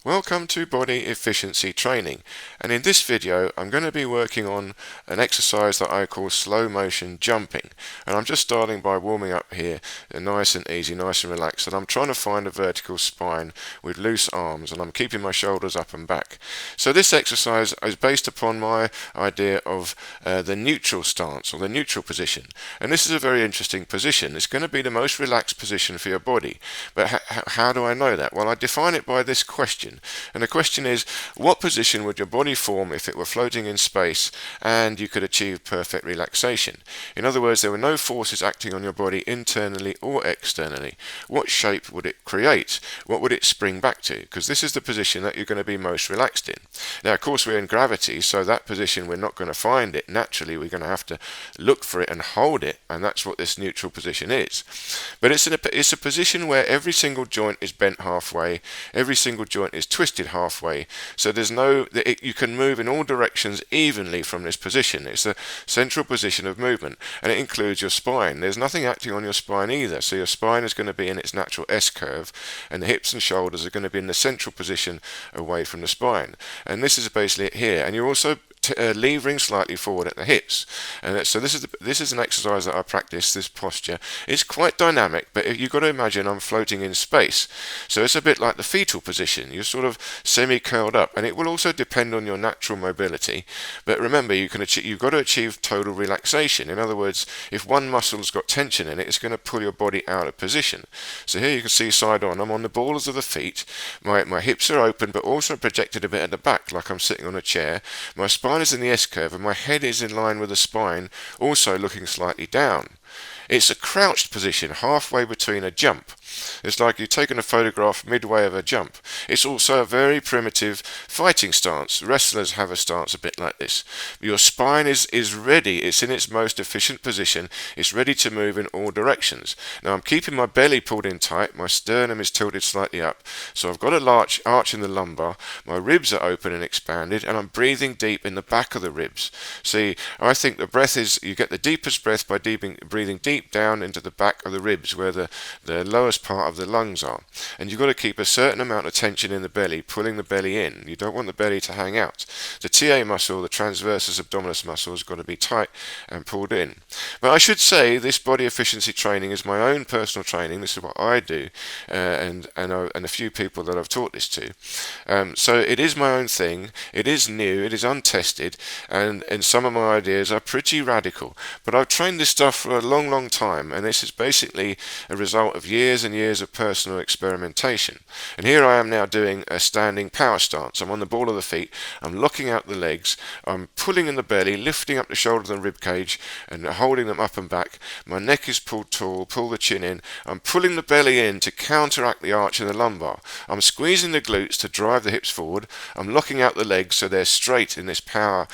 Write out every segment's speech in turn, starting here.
Welcome to Body Efficiency Training, and in this video I'm going to be working on an exercise that I call slow motion jumping. And I'm just starting by warming up here, nice and easy, nice and relaxed, and I'm trying to find a vertical spine with loose arms, and I'm keeping my shoulders up and back. So this exercise is based upon my idea of the neutral stance, or the neutral position, and this is a very interesting position. It's going to be the most relaxed position for your body, but how do I know that? Well, I define it by this question. And the question is, what position would your body form if it were floating in space and you could achieve perfect relaxation? In other words, there were no forces acting on your body internally or externally. What shape would it create? What would it spring back to? Because this is the position that you're going to be most relaxed in. Now, of course, we're in gravity, so that position we're not going to find it. Naturally, we're going to have to look for it and hold it, and that's what this neutral position is. But it's a position where every single joint is bent halfway, every single joint is twisted halfway, so you can move in all directions evenly from this position. It's the central position of movement, and it includes your spine. There's nothing acting on your spine either, so your spine is going to be in its natural S-curve, and the hips and shoulders are going to be in the central position away from the spine. And this is basically it here, and you're also levering slightly forward at the hips. And so this is an exercise that I practice, this posture. It's quite dynamic, but you've got to imagine I'm floating in space. So it's a bit like the fetal position. You're sort of semi-curled up, and it will also depend on your natural mobility. But remember, you've got to achieve total relaxation. In other words, if one muscle's got tension in it, it's going to pull your body out of position. So here you can see side on. I'm on the balls of the feet. My hips are open, but also projected a bit at the back, like I'm sitting on a chair. My spine is in the S-curve, and my head is in line with the spine, also looking slightly down. It's a crouched position, halfway between a jump. It's like you've taken a photograph midway of a jump. It's also a very primitive fighting stance. Wrestlers have a stance a bit like this. Your spine is ready. It's in its most efficient position. It's ready to move in all directions. Now I'm keeping my belly pulled in tight. My sternum is tilted slightly up. So I've got a arch in the lumbar. My ribs are open and expanded, and I'm breathing deep in the back of the ribs. See, I think the breath you get the deepest breath by breathing deep down into the back of the ribs, where the lowest part of the lungs are. And you've got to keep a certain amount of tension in the belly, pulling the belly in. You don't want the belly to hang out. The TA muscle, the transversus abdominis muscle, has got to be tight and pulled in. But I should say this body efficiency training is my own personal training. This is what I do, and a few people that I've taught this to. So it is my own thing. It is new. It is untested, and some of my ideas are pretty radical. But I've trained this stuff for a long time, and this is basically a result of years and years of personal experimentation. And here I am now doing a standing power stance. I'm on the ball of the feet, I'm locking out the legs, I'm pulling in the belly, lifting up the shoulders and rib cage and holding them up and back. My neck is pulled tall, pull the chin in. I'm pulling the belly in to counteract the arch in the lumbar. I'm squeezing the glutes to drive the hips forward. I'm locking out the legs so they're straight in this power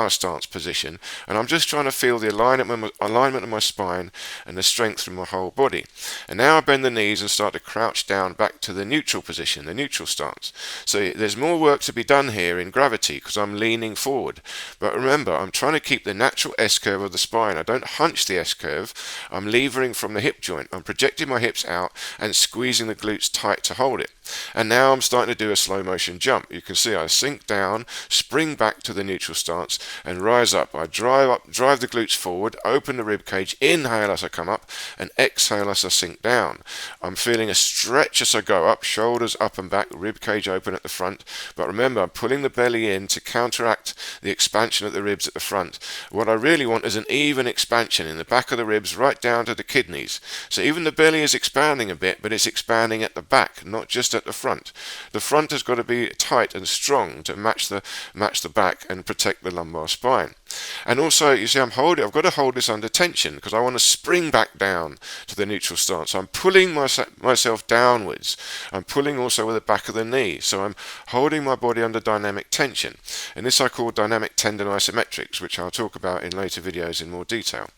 stance position, and I'm just trying to feel the alignment of my spine and the strength from my whole body. And now I bend the knees and start to crouch down back to the neutral position, the neutral stance. So there's more work to be done here in gravity because I'm leaning forward. But remember, I'm trying to keep the natural S-curve of the spine. I don't hunch the S-curve. I'm levering from the hip joint. I'm projecting my hips out and squeezing the glutes tight to hold it. And now I'm starting to do a slow motion jump. You can see I sink down, spring back to the neutral stance, and rise up. I drive the glutes forward, open the rib cage, inhale as I come up, and exhale as I sink down. I'm feeling a stretch as I go up, shoulders up and back, rib cage open at the front. But remember, I'm pulling the belly in to counteract the expansion of the ribs at the front. What I really want is an even expansion in the back of the ribs right down to the kidneys. So even the belly is expanding a bit, but it's expanding at the back, not just at the front. The front has got to be tight and strong to match the back and protect the lumbar spine. And also, you see, I've got to hold this under tension because I want to spring back down to the neutral stance. I'm pulling myself downwards. I'm pulling also with the back of the knee. So I'm holding my body under dynamic tension. And this I call dynamic tendon isometrics, which I'll talk about in later videos in more detail.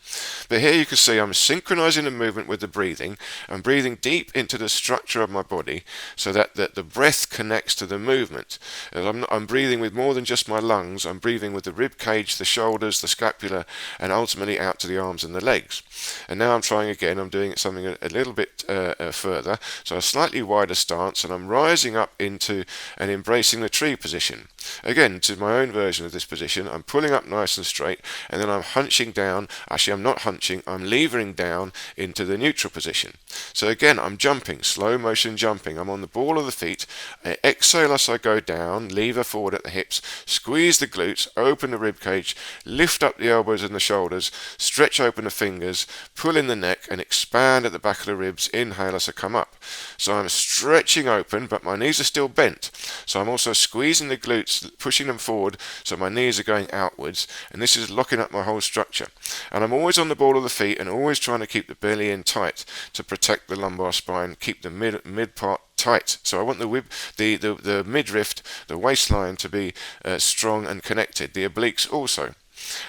But here you can see I'm synchronizing the movement with the breathing. I'm breathing deep into the structure of my body so that the breath connects to the movement. And I'm breathing with more than just my lungs. I'm breathing with the rib cage, the shoulders, shoulders, the scapula, and ultimately out to the arms and the legs. And now I'm trying again. I'm doing something a little bit further, so a slightly wider stance, and I'm rising up into and embracing the tree position. Again, to my own version of this position, I'm pulling up nice and straight, and then I'm hunching down. Actually, I'm not hunching, I'm levering down into the neutral position. So again, I'm jumping, slow motion jumping. I'm on the ball of the feet. I exhale as I go down, lever forward at the hips, squeeze the glutes, open the rib cage, lift up the elbows and the shoulders, stretch open the fingers, pull in the neck, and expand at the back of the ribs. Inhale as I come up. So I'm stretching open, but my knees are still bent. So I'm also squeezing the glutes, pushing them forward so my knees are going outwards, and this is locking up my whole structure. And I'm always on the ball of the feet and always trying to keep the belly in tight to protect the lumbar spine, keep the mid part tight. So I want the midriff, the waistline to be strong and connected, the obliques also.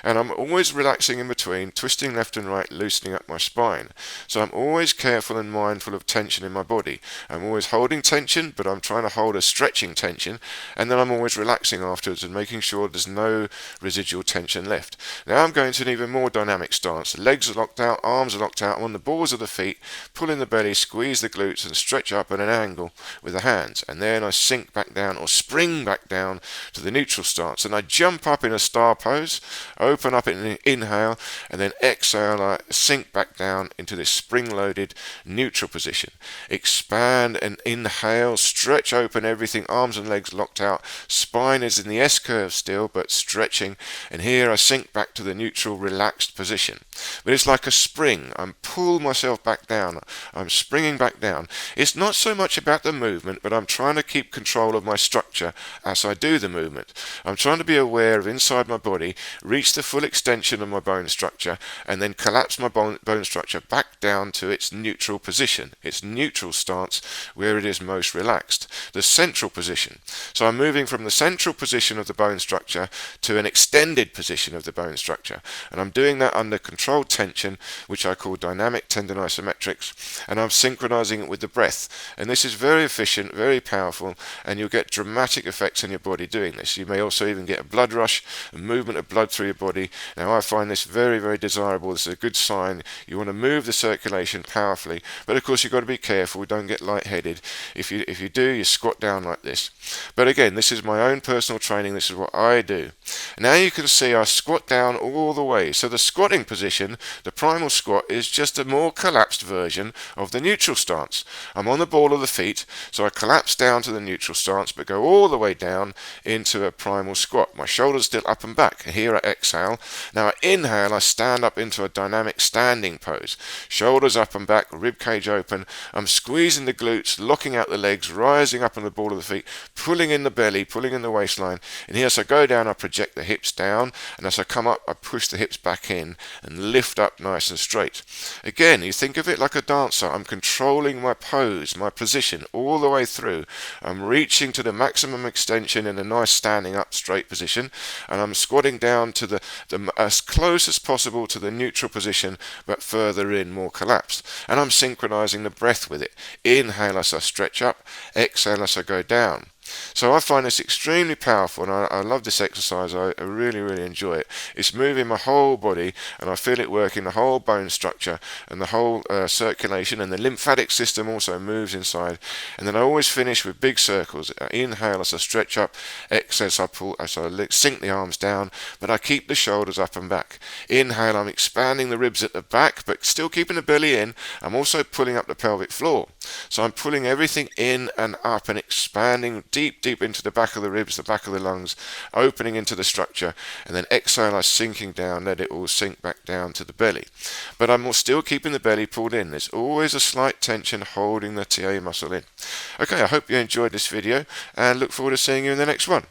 And I'm always relaxing in between, twisting left and right, loosening up my spine. So I'm always careful and mindful of tension in my body. I'm always holding tension, but I'm trying to hold a stretching tension, and then I'm always relaxing afterwards and making sure there's no residual tension left. Now I'm going to an even more dynamic stance. Legs are locked out, arms are locked out. I'm on the balls of the feet, pull in the belly, squeeze the glutes, and stretch up at an angle with the hands. And then I sink back down or spring back down to the neutral stance, and I jump up in a star pose. Open up in an inhale, and then exhale, I sink back down into this spring-loaded neutral position. Expand and inhale, stretch open everything, arms and legs locked out, spine is in the S-curve still, but stretching, and here I sink back to the neutral relaxed position. But it's like a spring. I'm pull myself back down. I'm springing back down. It's not so much about the movement, but I'm trying to keep control of my structure as I do the movement. I'm trying to be aware of inside my body, reach the full extension of my bone structure, and then collapse my bone structure back down to its neutral position, its neutral stance where it is most relaxed, the central position. So I'm moving from the central position of the bone structure to an extended position of the bone structure, and I'm doing that under controlled tension, which I call dynamic tendon isometrics, and I'm synchronizing it with the breath. And this is very efficient, very powerful, and you'll get dramatic effects in your body doing this. You may also even get a blood rush, a movement of blood through your body. Now I find this very, very desirable. This is a good sign. You want to move the circulation powerfully, but of course you've got to be careful, don't get lightheaded. If you do, you squat down like this. But again, this is my own personal training. This is what I do. Now you can see I squat down all the way. So the squatting position, the primal squat, is just a more collapsed version of the neutral stance. I'm on the ball of the feet, so I collapse down to the neutral stance, but go all the way down into a primal squat. My shoulders still up and back. Here I exhale. Now I inhale, I stand up into a dynamic standing pose. Shoulders up and back, rib cage open. I'm squeezing the glutes, locking out the legs, rising up on the ball of the feet, pulling in the belly, pulling in the waistline. And here as I go down, I project the hips down, and as I come up, I push the hips back in and lift up nice and straight. Again, you think of it like a dancer. I'm controlling my pose, my position all the way through. I'm reaching to the maximum extension in a nice standing up straight position, and I'm squatting down to the as close as possible to the neutral position, but further in, more collapsed. And I'm synchronizing the breath with it. Inhale as I stretch up, exhale as I go down. So I find this extremely powerful, and I love this exercise. I really, really enjoy it. It's moving my whole body, and I feel it working the whole bone structure and the whole circulation, and the lymphatic system also moves inside. And then I always finish with big circles. Inhale as I stretch up, exhale as I pull, as I sink the arms down, but I keep the shoulders up and back. Inhale, I'm expanding the ribs at the back, but still keeping the belly in. I'm also pulling up the pelvic floor. So I'm pulling everything in and up and expanding deep into the back of the ribs, the back of the lungs, opening into the structure, and then exhale, I sinking down, let it all sink back down to the belly. But I'm still keeping the belly pulled in. There's always a slight tension holding the TA muscle in. Okay, I hope you enjoyed this video, and look forward to seeing you in the next one.